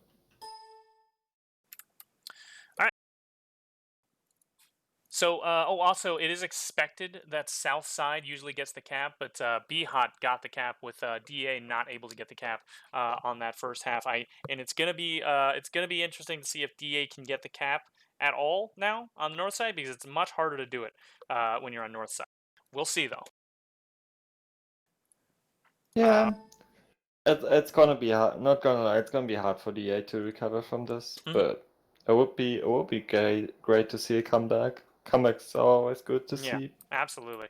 So, also, it is expected that Southside usually gets the cap, but BHOT got the cap with DA not able to get the cap on that first half. And it's gonna be interesting to see if DA can get the cap at all now on the north side, because it's much harder to do it when you're on north side. We'll see though. Yeah, it's gonna be hard. Not gonna lie, it's gonna be hard for DA to recover from this, but it would be great to see a comeback. Comebacks are always good to see. Yeah, absolutely.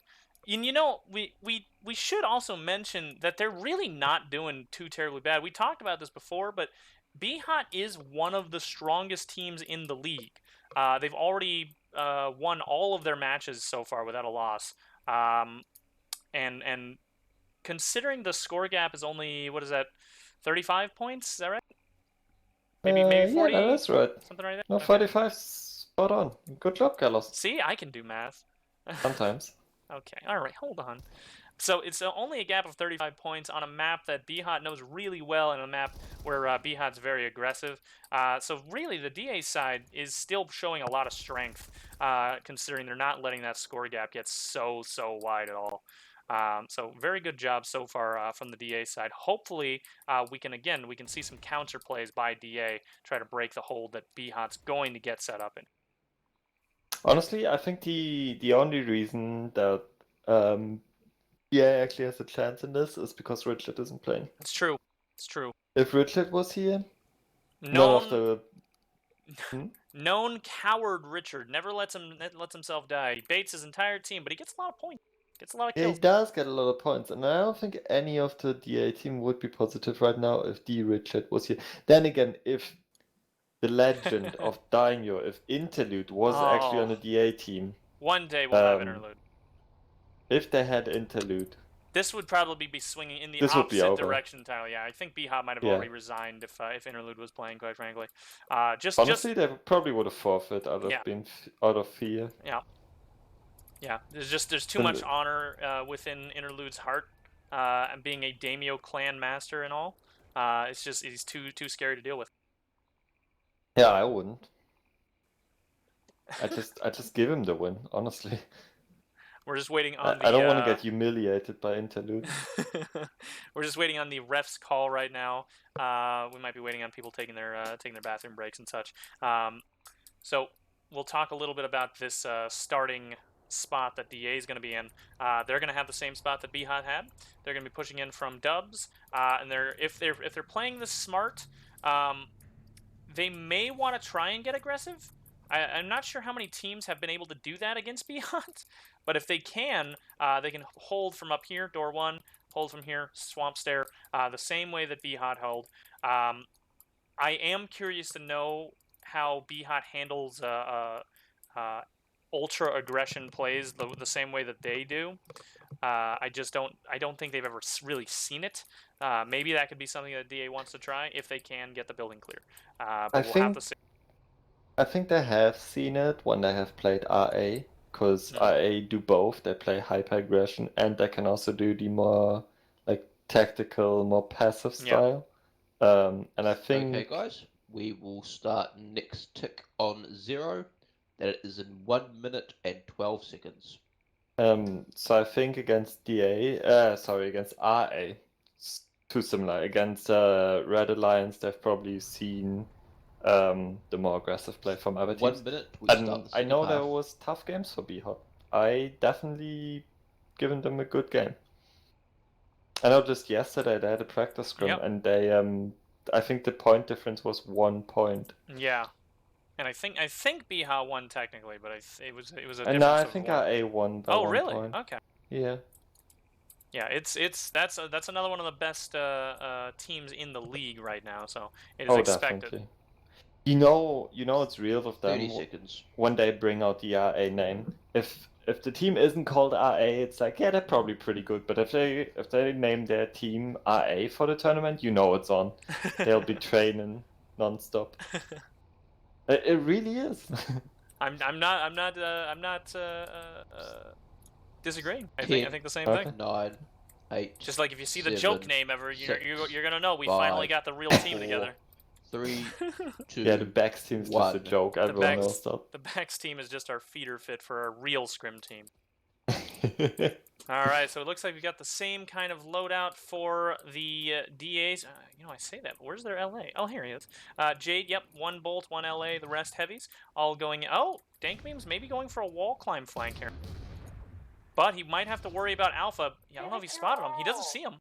And we should also mention that they're really not doing too terribly bad. We talked about this before, but BHOT is one of the strongest teams in the league. They've already won all of their matches so far without a loss. And considering the score gap is only, 35 points? Is that right? Maybe 40? Yeah, that's right. Something like that? No, 45. Spot on. Good job, Carlos. See, I can do math. Sometimes. Okay, alright, hold on. So it's only a gap of 35 points on a map that BHOT knows really well, and a map where BHOT's very aggressive. So really, the DA side is still showing a lot of strength, considering they're not letting that score gap get so wide at all. So very good job so far from the DA side. Hopefully, we can see some counter plays by DA, try to break the hold that BHOT's going to get set up in. Honestly, I think the only reason that DA actually has a chance in this is because Richard isn't playing. It's true. It's true. If Richard was here, known coward Richard never lets himself die. He baits his entire team, but he gets a lot of points. Gets a lot of kills. Yeah, he does get a lot of points, and I don't think any of the DA team would be positive right now if D Richard was here. Then again, if the legend of Daimyo, if Interlude was actually on the DA team. One day we'll have Interlude. If they had Interlude. This would probably be swinging in the opposite direction entirely. Yeah, I think BHOT might have already resigned if Interlude was playing, quite frankly. Honestly, they probably would have forfeit out of fear. Yeah. Yeah, there's too much honor within Interlude's heart, and being a Daimyo clan master and all. He's too scary to deal with. Yeah, I wouldn't. I just give him the win, honestly. We're just waiting on I don't want to get humiliated by Interlude. We're just waiting on the ref's call right now. We might be waiting on people taking their bathroom breaks and such. So we'll talk a little bit about this starting spot that DA is going to be in. They're going to have the same spot that BHOT had. They're going to be pushing in from dubs, and if they're playing this smart, they may want to try and get aggressive. I'm not sure how many teams have been able to do that against BHOT, but if they can hold from up here, door one, hold from here, swamp stair, the same way that BHOT held. I am curious to know how BHOT handles ultra aggression plays the same way that they do. I don't think they've ever really seen it. Maybe that could be something that DA wants to try if they can get the building clear. But we'll have to see. I think they have seen it when they have played RA, because RA do both. They play hyper aggression, and they can also do the more tactical, more passive style. And I think. Okay, guys, we will start next tick on 0. That is in 1 minute and 12 seconds. So I think against against RA, it's too similar. Against Red Alliance, they've probably seen the more aggressive play from other teams. 1 minute. And I know there was tough games for BHOT. I definitely given them a good game. I know just yesterday they had a practice scrim, and they I think the point difference was 1 point. Yeah. And I think BHOT won technically, but it was a difference. No, I think RA won by 1 really? point. Okay. Yeah. Yeah, that's another one of the best teams in the league right now. So it is Oh, expected. definitely. You know it's real with 30 them seconds. when they bring out the RA name. If the team isn't called RA, it's like, yeah, they're probably pretty good. But if they name their team RA for the tournament, you know it's on. They'll be training nonstop. It really is. I'm not disagreeing. I think the same Okay. thing. 9, 8. Just like if you see the 7, joke name ever, you're gonna know we finally 5, got the real team 4, together. 3, 2. Yeah, the Bex team's just a 1. joke. Everyone knows that. The Bex team is just our feeder fit for our real scrim team. All right, so it looks like we got the same kind of loadout for the DAs. I say that, but where's their LA? Oh, here he is. Jade, yep, 1 Bolt, 1 LA, the rest heavies. All going... Oh, Dank Memes maybe going for a wall climb flank here. But he might have to worry about Alpha. Yeah, I don't know if he spotted him. He doesn't see him.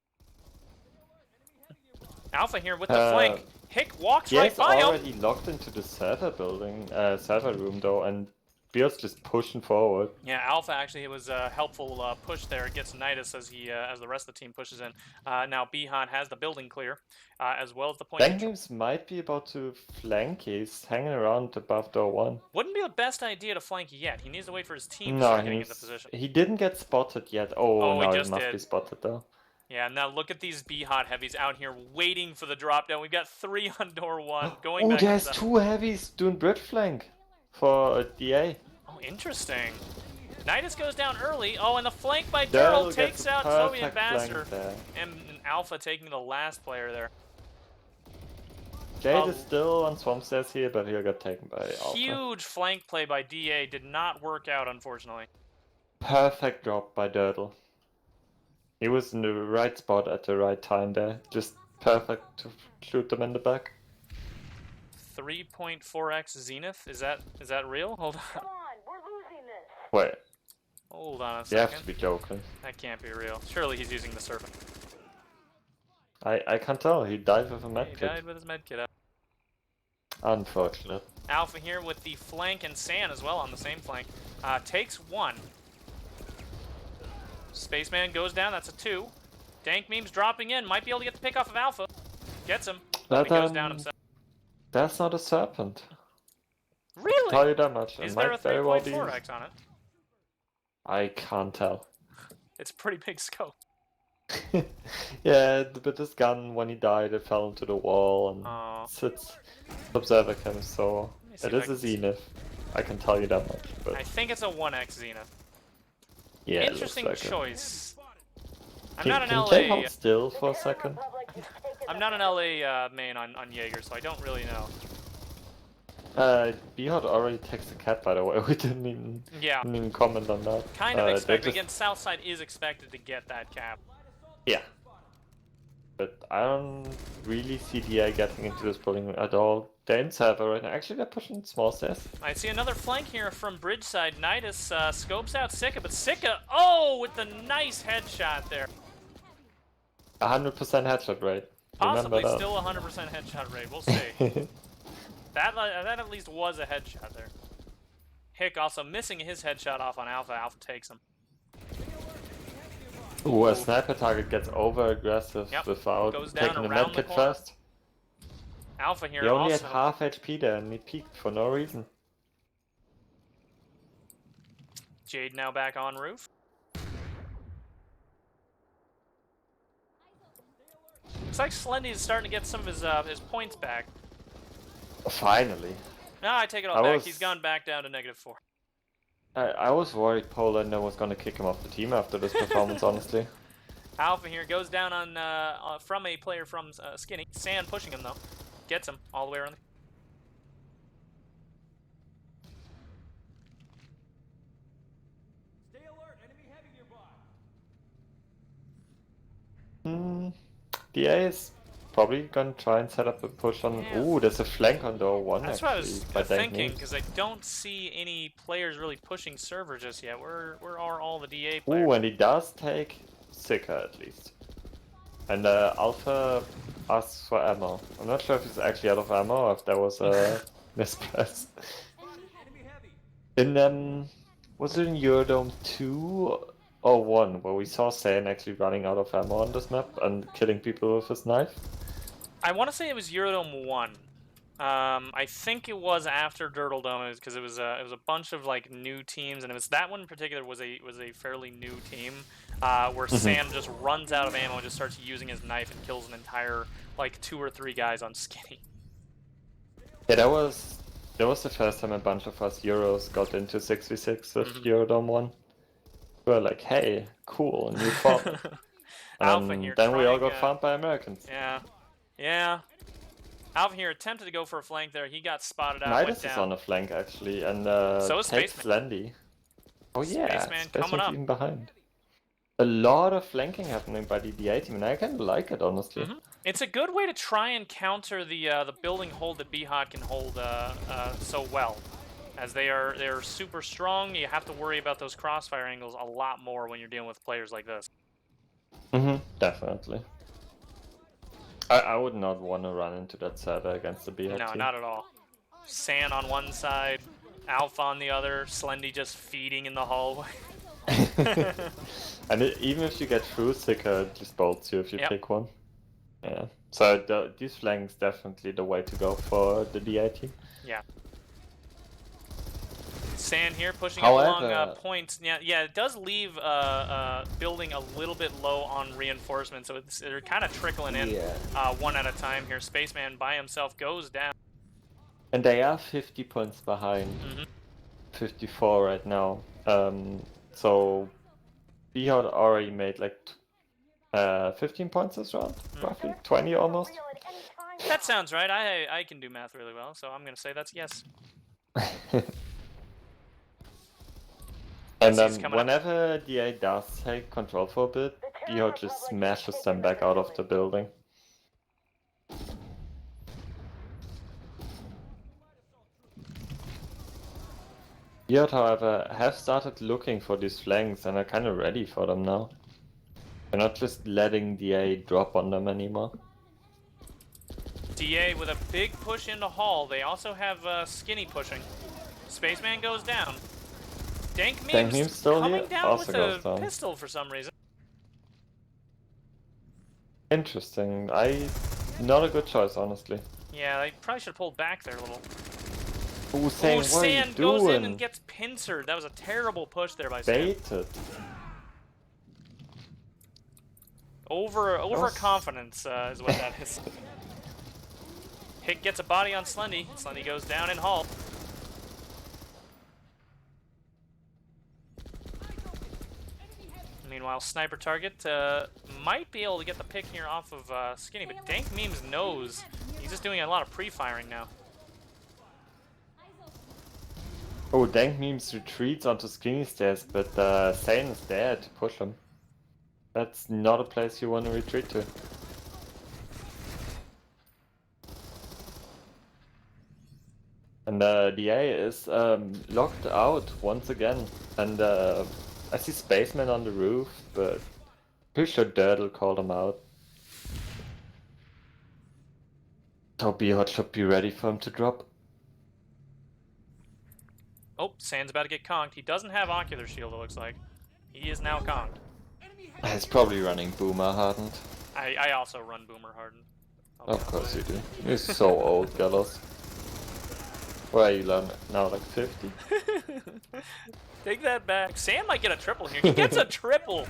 Alpha here with the flank. Hick walks right by him. already locked into the server building, server room though, and Bill's just pushing forward. Yeah, Alpha actually was a helpful push there. Gets Nidus as the rest of the team pushes in. Now BHOT has the building clear, as well as the point. Dank Memes might be about to flank. He's hanging around above door 1. Wouldn't be the best idea to flank yet. He needs to wait for his team to No, start getting into position. he didn't get spotted yet. Oh, he no, just he must did. be spotted though. Yeah, now look at these BHOT heavies out here waiting for the drop down. We've got 3 on door 1 going back. Oh, there's 2 heavies doing bridge flank for DA. Oh, interesting. Nidus goes down early. Oh, and the flank by Daryl takes out Soviet Bastard. And Alpha taking the last player there. Jade is still on Swamp Stairs here, but he'll get taken by Alpha. Huge flank play by DA. Did not work out, unfortunately. Perfect drop by Dirtle. He was in the right spot at the right time there. Just perfect to shoot them in the back. 3.4x Zenith? Is that real? Hold on. Come on, we're losing this. Wait, Hold on a you second. have to be joking. That can't be real. Surely he's using the serpent. I can't tell. He died with a He medkit. died with his medkit up. Unfortunate. Alpha here with the flank and San as well on the same flank. Takes 1. Spaceman goes down. That's a 2. Dank Memes dropping in. Might be able to get the pick off of Alpha. Gets him. But he goes down himself. That's not a serpent. Really? Tell you that much. Is It there a might very well be. 3.4x on it? I can't tell. It's a pretty big scope. Yeah, but this gun, when he died, it fell into the wall and sits observer cam, so it is a Zenith. I can tell you that much. But I think it's a 1x Zenith. yeah, Interesting it looks like choice. I'm Can not an Jay LA. hold still for a second? I'm not an LA main on Jaeger, so I don't really know. BHOT already texted cat, by the way. We didn't even comment on that. Kind of expected. Again, Southside is expected to get that cap. Yeah. But I don't really see DA getting into this building at all. They're in server right now. Actually, they're pushing small stairs. I see another flank here from Bridgeside. Nidus scopes out Sika, but Sika, oh, with the nice headshot there. 100% headshot rate. Possibly still 100% headshot rate. We'll see. That at least was a headshot there. Hick also missing his headshot off on Alpha. Alpha takes him. Ooh, a sniper target gets over aggressive without taking the medkit first. Alpha here. He only also had half HP there and he peeked for no reason. Jade now back on roof. Looks like Slendy is starting to get some of his points back. Finally. No, I take it all back. He's gone back down to -4. I was worried Polander was gonna kick him off the team after this performance, honestly. Alpha here goes down on from a player from Skinny. Sand pushing him though. Gets him all the way around. Stay alert, enemy heavy nearby. DA is probably gonna try and set up a push on. Yeah. Ooh, there's a flank on door 1. That's actually, what I was thinking, because I don't see any players really pushing server just yet. Where are all the DA players? Ooh, and he does take Sika at least. And Alpha asks for ammo. I'm not sure if he's actually out of ammo or if there was a mispress. Enemy heavy. In was it in Eurodome 2 01, where we saw Saiyan actually running out of ammo on this map and killing people with his knife? I want to say it was Eurodome 1. I think it was after Dirtle Dome, because it was a bunch of like new teams, and it was that one in particular was a fairly new team, where Sam just runs out of ammo and just starts using his knife and kills an entire like 2 or 3 guys on Skinny. Yeah, that was the first time a bunch of us Euros got into 6v6 with Eurodome 1. We were like, hey, cool, new format. Alpha here. Then we all got farmed by Americans. Yeah. Alpha here attempted to go for a flank there. He got spotted out. Nidus is on a flank actually, and so is takes Spaceman. Slendy. Oh yeah, Spaceman coming up. even behind. A lot of flanking happening by the DA team, and I kind of like it, honestly. It's a good way to try and counter the building hold that BHOT can hold so well, as they're super strong. You have to worry about those crossfire angles a lot more when you're dealing with players like this. Definitely. I would not want to run into that server against the BHOT No, team. not at all. San on one side, Alpha on the other, Slendy just feeding in the hallway. And even if you get through, Sicker just bolts you if you pick one. Yeah. So these flanks definitely the way to go for the DA team. Yeah. San here pushing along points. Yeah, it does leave building a little bit low on reinforcements, so they're kind of trickling in one at a time here. Spaceman by himself goes down. And they are 50 points behind. 54 right now. So BHOT already made like 15 points this round, roughly 20 almost. That sounds right. I can do math really well, so I'm gonna say that's yes. And whenever DA does take control for a bit, BHOT just smashes them back out of the building. BHOT, however, have started looking for these flanks and are kind of ready for them now. They're not just letting DA drop on them anymore. DA with a big push into Hall. They also have Skinny pushing. Spaceman goes down. Dank Meme's still coming here? down Also with goes a down. pistol for some reason. Interesting. Not a good choice, honestly. Yeah, they probably should have pulled back there a little. Ooh, San, what are you San goes in doing? and gets pincered. That was a terrible push there by San. Baited. Overconfidence is what that is. Hit gets a body on Slendy. Slendy goes down in Hall. Meanwhile, Sniper Target might be able to get the pick here off of Skinny, but Dank Memes knows. He's just doing a lot of pre-firing now. Oh, Dank Memes retreats onto Skinny stairs, but Sane is there to push him. That's not a place you want to retreat to. And DA is locked out once again, and I see Spaceman on the roof, but pretty sure Dirtle called him out. So BHOT should be ready for him to drop. Oh, Sand's about to get conked. He doesn't have Ocular Shield, it looks like. He is now conked. He's probably running Boomer Hardened. I also run Boomer Hardened. Of course you do. You're so old, Gallows. Where are you now, like 50? Take that back. Sam might get a triple here. He gets a triple!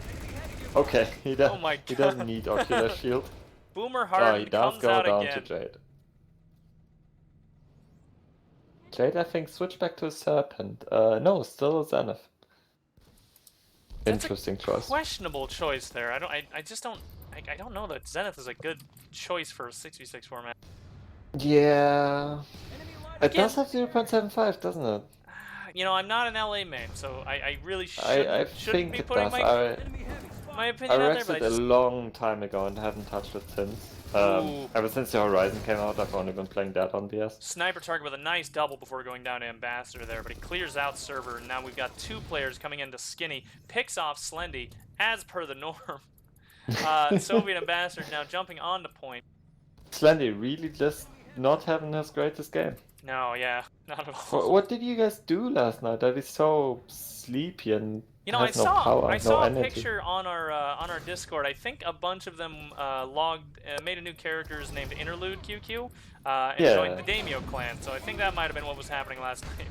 Okay, he doesn't, Oh my God. he doesn't need Ocular Shield. Boomer Oh, Hardened he does comes go out down again. to Jade. Jade, I think, switched back to a Serpent. No, still a Zenith. That's Interesting choice. Questionable choice there. I just don't. I don't know that Zenith is a good choice for a 6v6 format. Yeah. It Again- does have 0.75, doesn't it? You know, I'm not an LA main, so I really I shouldn't think be it putting does. my I opinion out there, read but it I a just, long time ago and haven't touched it since. Ooh. Ever since the Horizon came out, I've only been playing that on DS. Sniper Target with a nice double before going down to Ambassador there, but he clears out server, and now we've got 2 players coming into Skinny, picks off Slendy, as per the norm. Soviet Ambassador now jumping onto point. Slendy really just not having his greatest game. No, yeah, not at all. What did you guys do last night? I was so sleepy and You know, I have no saw power, I no saw a energy. picture on our Discord. I think a bunch of them made a new characters named Interlude QQ and joined the Daimyo clan. So I think that might have been what was happening last night.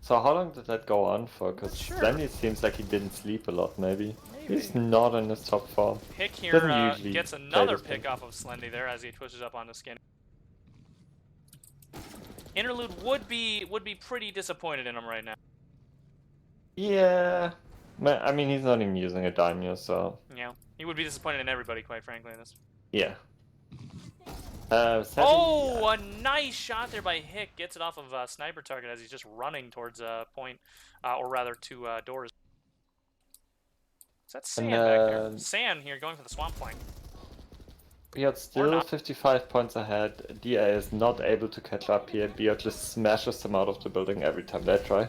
So how long did that go on for? Because Sure. Slendy seems like he didn't sleep a lot, maybe. He's not in his top form. Hick here Doesn't usually gets play another this game. pick off of Slendy there as he pushes up onto Skinny. Interlude would be pretty disappointed in him right now. Yeah. I mean, he's not even using a daimyo, so... Yeah, he would be disappointed in everybody, quite frankly. In this. Yeah. Oh, a nice shot there by Hick. Gets it off of sniper target as he's just running towards point, or rather two doors. Is that Sand back there? Sand here going for the swamp flank. BHOT still 55 points ahead. DA is not able to catch up here. BHOT just smashes them out of the building every time they try.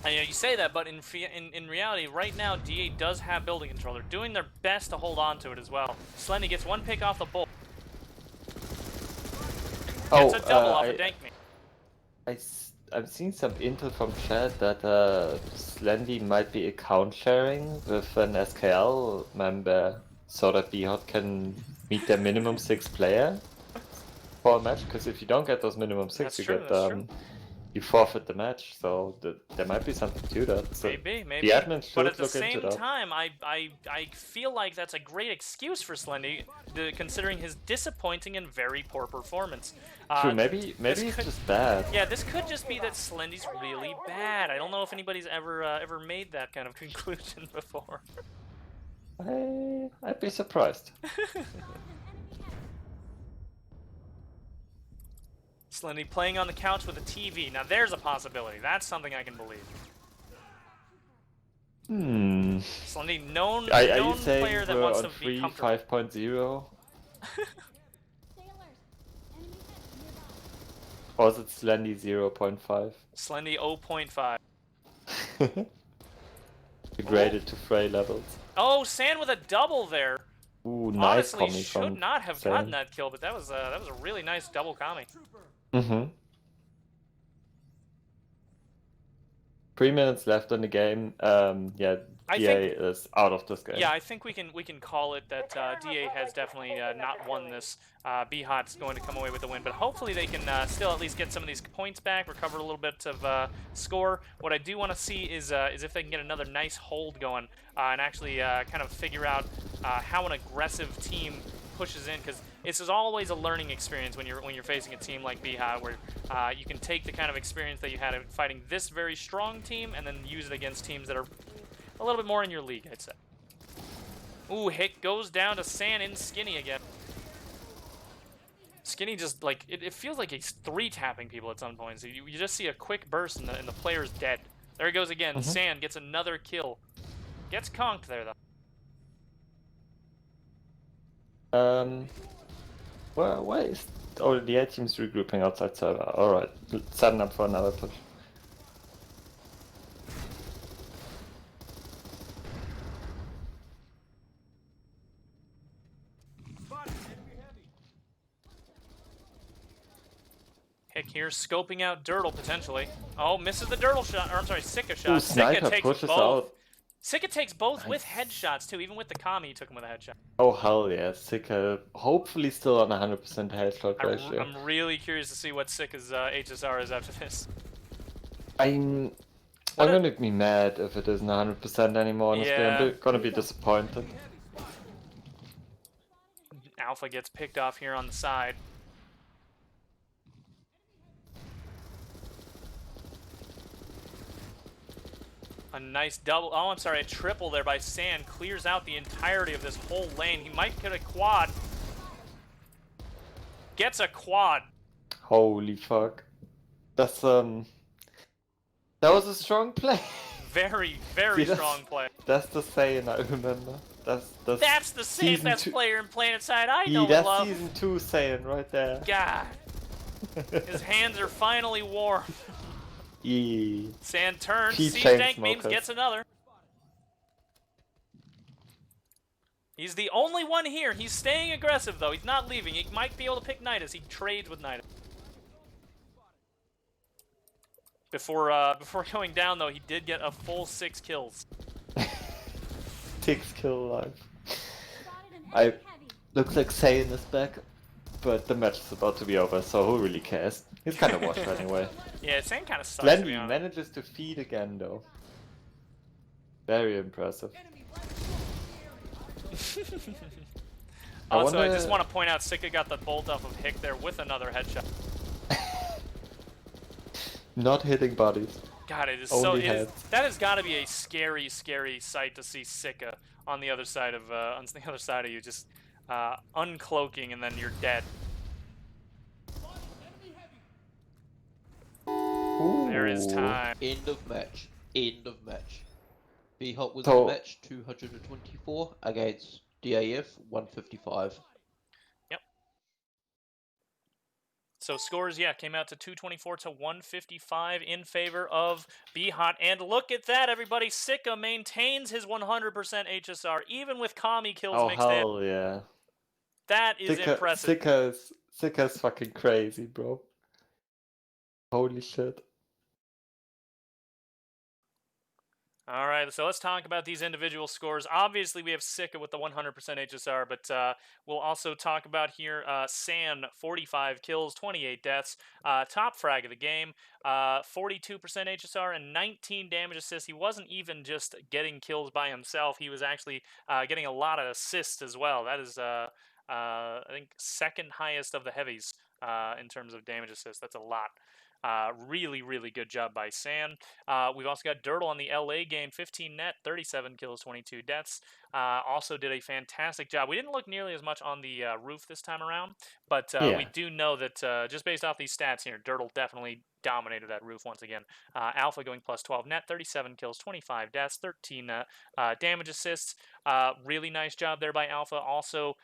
And, you know, you say that, but in reality, right now, DA does have building control. They're doing their best to hold on to it as well. Slendy gets one pick off the bull. Gets a double off of Dankme. I've seen some intel from chat that Slendy might be account sharing with an SKL member so that BHOT can meet their minimum 6 player for a match. Because if you don't get those minimum 6, That's you true, get you forfeit the match. So there might be something to that. So maybe. the admin should but at the look into same that. time, I feel like that's a great excuse for Slendy, considering his disappointing and very poor performance. True, maybe he's just bad. Yeah, this could just be that Slendy's really bad. I don't know if anybody's ever made that kind of conclusion before. I'd be surprised. Slendy playing on the couch with a TV. Now there's a possibility. That's something I can believe. Slendy, known player that wants to be comfortable. 5.0? Or is it Slendy 0.5? Slendy 0.5. Degraded to Frey levels. Oh, Sand with a double there. Ooh, nice Honestly, commie should from not have Sand. gotten that kill, but that was a really nice double commie. 3 minutes left in the game. Yeah, DA is out of this game. Yeah, I think we can call it that DA has definitely not won this. BHOT's going to come away with the win, but hopefully they can still at least get some of these points back, recover a little bit of score. What I do want to see is if they can get another nice hold going and actually kind of figure out how an aggressive team pushes in, because this is always a learning experience when you're facing a team like BHOT, where you can take the kind of experience that you had in fighting this very strong team and then use it against teams that are a little bit more in your league, I'd say. Ooh, Hick goes down to Sand in Skinny again. Skinny just, like, it feels like he's 3-tapping people at some points. You just see a quick burst and the player's dead. There he goes again. Sand gets another kill. Gets conked there, though. Why is... Oh, the A team's regrouping outside server. Alright, setting up for another push. Hick here scoping out Dirtle potentially. Oh, misses the Dirtle shot. Or I'm sorry, Sika shot. Ooh, Sniper takes pushes both. out. Sika takes both with headshots too. Even with the commie, he took him with a headshot. Oh hell yeah, Sika hopefully still on 100% headshot ratio. I'm really curious to see what Sika's HSR is after this. I'm gonna be mad if it isn't 100% anymore, honestly. Yeah. I'm gonna be disappointed. Alpha gets picked off here on the side. A nice double, oh I'm sorry, a triple there by Sand clears out the entirety of this whole lane. He might get a quad. Gets a quad. Holy fuck. That's that was a strong play. Very See, strong play. That's the Saiyan I remember. That's the same best player in PlanetSide I know and that's love. season 2 Saiyan right there. God. His hands are finally warm. Yeah. Sand turns, He sees chain Dank Memes, smokers. gets another. He's the only one here. He's staying aggressive though. He's not leaving. He might be able to pick Nidus. He trades with Nidus. Before going down though, he did get a full 6 kills. 6 kill alive. Looks like Saiyan is back, but the match is about to be over, so who really cares? He's kind of washed anyway. Yeah, Saiyan kind of sucks, to be Slendy honest. manages to feed again though. Very impressive. Also, I just want to point out, Sika got the bolt off of Hick there with another headshot. Not hitting bodies. God, it is Only so. heads. That has got to be a scary, scary sight to see Sika on the other side of you, just uncloaking, and then you're dead. Ooh. There is time. End of match. End of match. BHOT was So- in match 224 against DAF 155. Yep. So scores, yeah, came out to 224 to 155 in favor of BHOT. And look at that, everybody. Sika maintains his 100% HSR, even with commie kills Oh mixed in. hell yeah. That is impressive. Sika's fucking crazy, bro. Holy shit. All right, so let's talk about these individual scores. Obviously, we have Sika with the 100% HSR, but we'll also talk about here San, 45 kills, 28 deaths, top frag of the game, 42% HSR, and 19 damage assists. He wasn't even just getting kills by himself. He was actually getting a lot of assists as well. That is, I think, second highest of the heavies in terms of damage assists. That's a lot. Really, really good job by San. We've also got Dirtle on the LA game, 15 net, 37 kills, 22 deaths. Also did a fantastic job. We didn't look nearly as much on the roof this time around, but we do know that just based off these stats here, Dirtle definitely dominated that roof once again. Alpha going plus 12 net, 37 kills, 25 deaths, 13 damage assists. Really nice job there by Alpha. Also,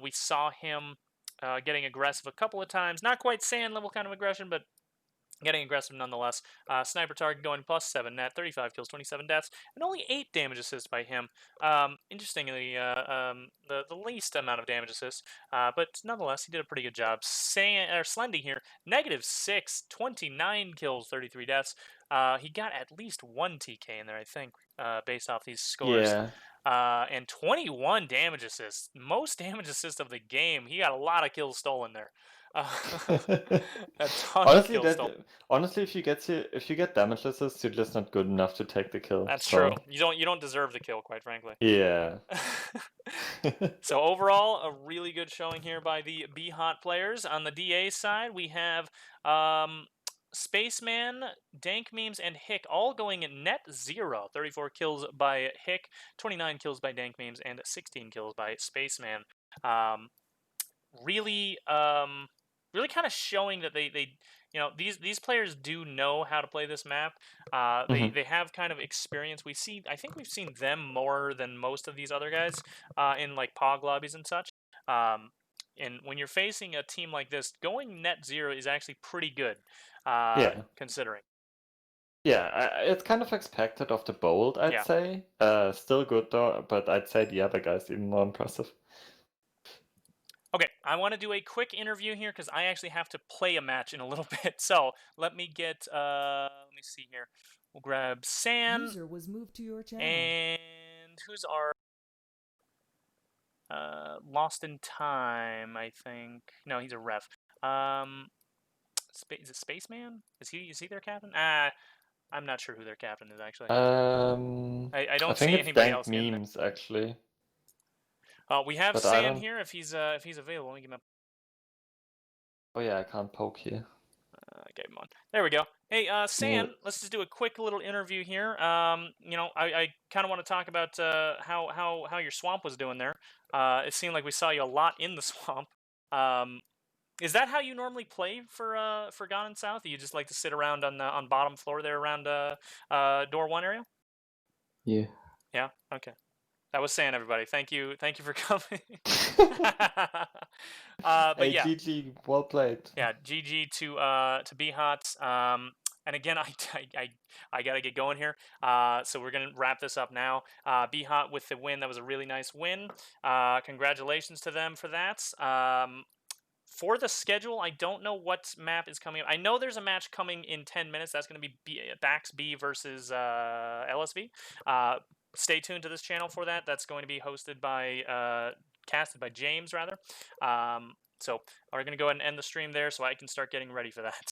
we saw him getting aggressive a couple of times. Not quite San level kind of aggression, but getting aggressive nonetheless. Sniper target going plus 7 net, 35 kills, 27 deaths, and only 8 damage assists by him. Interestingly, the least amount of damage assists, but nonetheless, he did a pretty good job. Slendy here, -6, 29 kills, 33 deaths. He got at least 1 TK in there, I think, based off these scores. Yeah. And 21 damage assists. Most damage assists of the game. He got a lot of kills stolen there. A ton of kills stolen. Honestly, if you get damage assists, you're just not good enough to take the kill. That's true. You don't deserve the kill, quite frankly. Yeah. So overall, a really good showing here by the BHOT players. On the DA side, we have Spaceman, Dank Memes, and Hick all going in net 0. 34 kills by Hick, 29 kills by Dank Memes, and 16 kills by Spaceman. Really kind of showing that they these players do know how to play this map. They have kind of experience. I think we've seen them more than most of these other guys in like POG lobbies and such. And when you're facing a team like this, going net 0 is actually pretty good, considering. Yeah, it's kind of expected of the Bold, I'd say. Still good though, but I'd say the other guy's even more impressive. Okay, I want to do a quick interview here because I actually have to play a match in a little bit. So let me get, let me see here. We'll grab San. User was moved to your channel. And who's our Lost in Time? I think. No, he's a ref. Is it Spaceman? Is he their captain? I'm not sure who their captain is actually. I don't see anybody else. Memes actually. We have San here if he's available. Let me give him a... Oh yeah, I can't poke here. I gave him on. There we go. Hey, San, let's just do a quick little interview here. I kind of want to talk about how your swamp was doing there. It seemed like we saw you a lot in the swamp. Is that how you normally play for Gone in South? You just like to sit around on bottom floor there around door 1 area? Yeah. Yeah. Okay. That was San, everybody. Thank you for coming. But hey, yeah, GG, well played. Yeah, GG to BHOT. And again, I gotta get going here. So we're gonna wrap this up now. BHOT with the win. That was a really nice win. Congratulations to them for that. For the schedule, I don't know what map is coming up. I know there's a match coming in 10 minutes. That's going to be Bax B versus LSV. Stay tuned to this channel for that. That's going to be hosted by, casted by James, rather. So we're going to go ahead and end the stream there so I can start getting ready for that.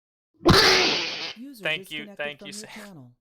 User Thank you, disconnected from Sam. your channel.